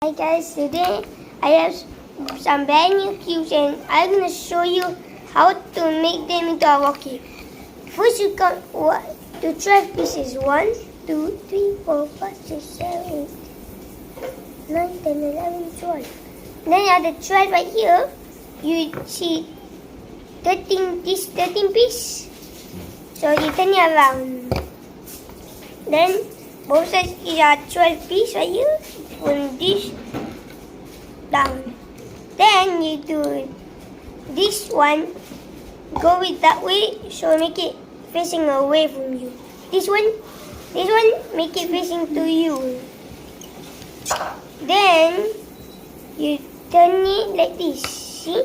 Hi guys, today I have some brand new cubes and I'm going to show you how to make them into a walkie. First you count to 12 pieces. 1, 2, 3, 4, 5, 6, 7, 8, 9, 10, 11, 12. Then at the 12 right here, you see 13 piece. So you turn it around. Then both sides is a 12 piece right here. Put this down. Then you do this one, go it that way, so make it facing away from you. This one, make it facing to you. Then you turn it like this. See?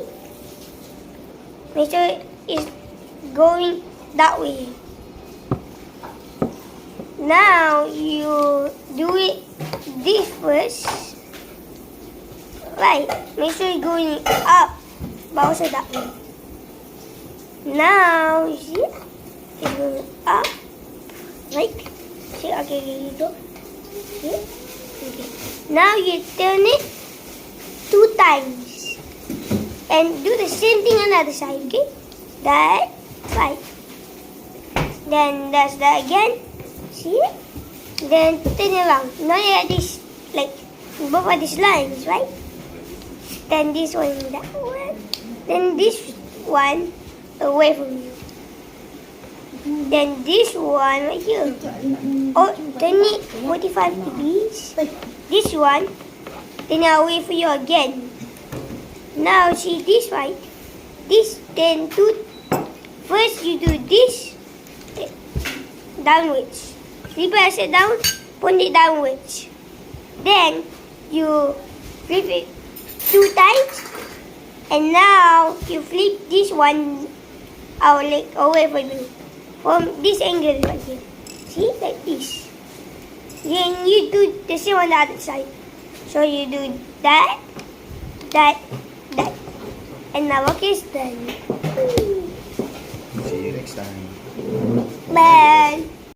Make sure it's going that way. Now you do it this first. Right. Make sure you're going up, but also that way. Now you see it's going up. Right. See, okay, here you go. Okay. Okay. Now you turn it 2 times. And do the same thing on the other side, okay? That, right. Then that's that again. See? Then turn it around. Now you have this, like, both of these lines, right? Then this one, that one. Then this one away from you. Then this one right here. Oh, turn it 45 degrees. This one, then away from you again. Now see this right? This, then do. First you do this downwards. You press it down, put it downwards. Then you flip it 2 times, and now you flip this one our leg away from you, from this angle right here. See, like this. Then you do the same on the other side. So you do that, that, that, and now okay, it's done. See you next time. Bye.